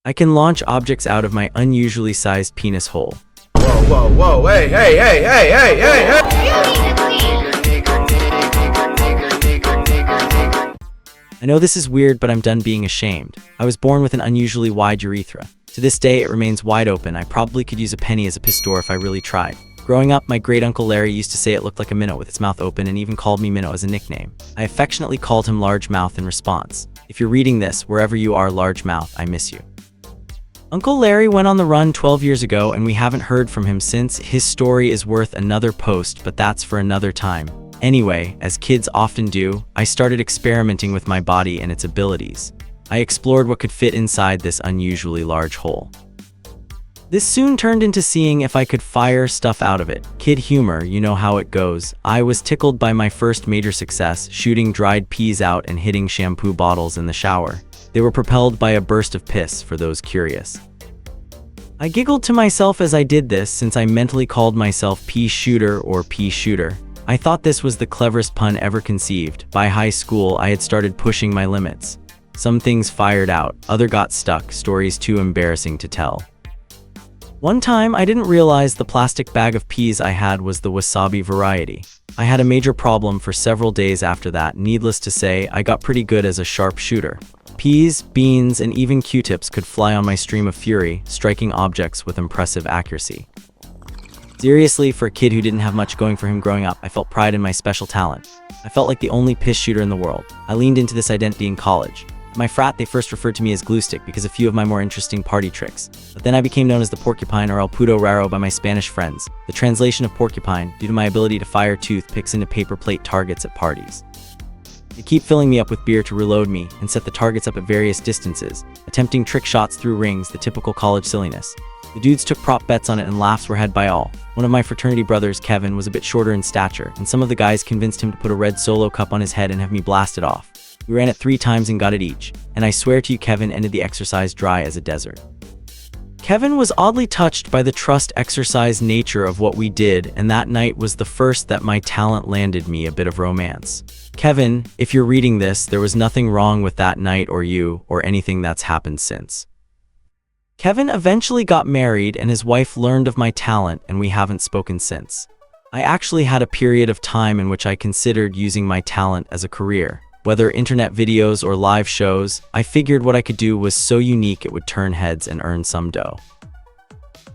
I can launch objects out of my unusually sized penis hole. Whoa, whoa, whoa, hey, hey, hey, hey, hey, hey, hey! I know this is weird, but I'm done being ashamed. I was born with an unusually wide urethra. To this day, it remains wide open. I probably could use a penny as a pistor if I really tried. Growing up, my great-uncle Larry used to say it looked like a minnow with its mouth open and even called me Minnow as a nickname. I affectionately called him Large Mouth in response. If you're reading this, wherever you are, Large Mouth, I miss you. Uncle Larry went on the run 12 years ago and we haven't heard from him since. His story is worth another post, but that's for another time. Anyway, as kids often do, I started experimenting with my body and its abilities. I explored what could fit inside this unusually large hole. This soon turned into seeing if I could fire stuff out of it. Kid humor, you know how it goes. I was tickled by my first major success, shooting dried peas out and hitting shampoo bottles in the shower. They were propelled by a burst of piss, for those curious. I giggled to myself as I did this, since I mentally called myself pea shooter or pea shooter. I thought this was the cleverest pun ever conceived. By high school, I had started pushing my limits. Some things fired out, other got stuck, stories too embarrassing to tell. One time, I didn't realize the plastic bag of peas I had was the wasabi variety. I had a major problem for several days after that. Needless to say, I got pretty good as a sharp shooter. Peas, beans, and even Q-tips could fly on my stream of fury, striking objects with impressive accuracy. Seriously, for a kid who didn't have much going for him growing up, I felt pride in my special talent. I felt like the only piss shooter in the world. I leaned into this identity in college. In my frat, they first referred to me as Glue Stick because of a few of my more interesting party tricks. But then I became known as the Porcupine or El Puto Raro by my Spanish friends, the translation of porcupine, due to my ability to fire toothpicks into paper plate targets at parties. They keep filling me up with beer to reload me and set the targets up at various distances, attempting trick shots through rings, the typical college silliness. The dudes took prop bets on it and laughs were had by all. One of my fraternity brothers, Kevin, was a bit shorter in stature, and some of the guys convinced him to put a red Solo cup on his head and have me blast it off. We ran it 3 times and got it each, and I swear to you Kevin ended the exercise dry as a desert. Kevin was oddly touched by the trust exercise nature of what we did, and that night was the first that my talent landed me a bit of romance. Kevin, if you're reading this, there was nothing wrong with that night or you, or anything that's happened since. Kevin eventually got married and his wife learned of my talent and we haven't spoken since. I actually had a period of time in which I considered using my talent as a career. Whether internet videos or live shows, I figured what I could do was so unique it would turn heads and earn some dough.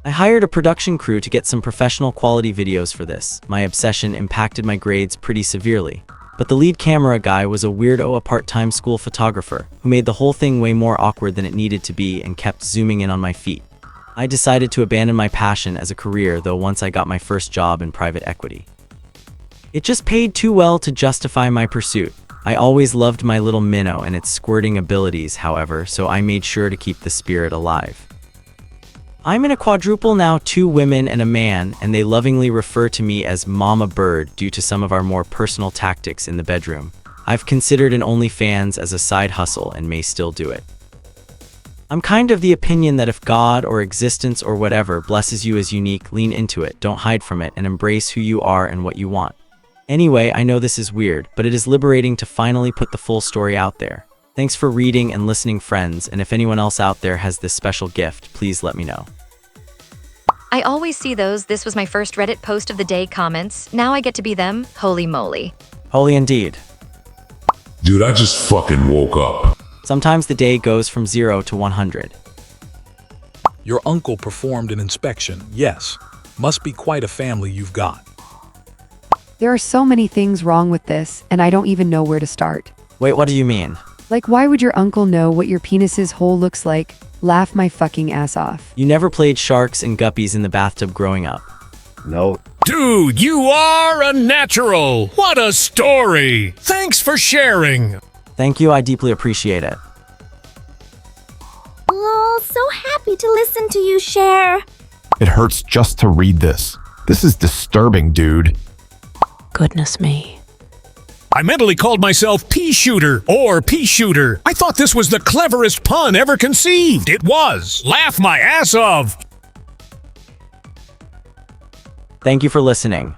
I hired a production crew to get some professional quality videos for this. My obsession impacted my grades pretty severely. But the lead camera guy was a weirdo, a part-time school photographer, who made the whole thing way more awkward than it needed to be and kept zooming in on my feet. I decided to abandon my passion as a career, though, once I got my first job in private equity. It just paid too well to justify my pursuit. I always loved my little minnow and its squirting abilities, however, so I made sure to keep the spirit alive. I'm in a quadruple now, 2 women and a man, and they lovingly refer to me as Mama Bird due to some of our more personal tactics in the bedroom. I've considered an OnlyFans as a side hustle and may still do it. I'm kind of the opinion that if God or existence or whatever blesses you as unique, lean into it, don't hide from it, and embrace who you are and what you want. Anyway, I know this is weird, but it is liberating to finally put the full story out there. Thanks for reading and listening, friends, and if anyone else out there has this special gift, please let me know. I always see those "this was my first Reddit post of the day" comments. Now I get to be them. Holy moly. Holy indeed. Dude, I just fucking woke up. Sometimes the day goes from 0 to 100. Your uncle performed an inspection. Yes. Must be quite a family you've got. There are so many things wrong with this, and I don't even know where to start. Wait, what do you mean? Like, why would your uncle know what your penis's hole looks like? Laugh my fucking ass off. You never played sharks and guppies in the bathtub growing up. No. Dude, you are a natural! What a story! Thanks for sharing! Thank you, I deeply appreciate it. Oh, so happy to listen to you share. It hurts just to read this. This is disturbing, dude. Goodness me. I mentally called myself Pea Shooter or Pea Shooter. I thought this was the cleverest pun ever conceived. It was. Laugh my ass off. Thank you for listening.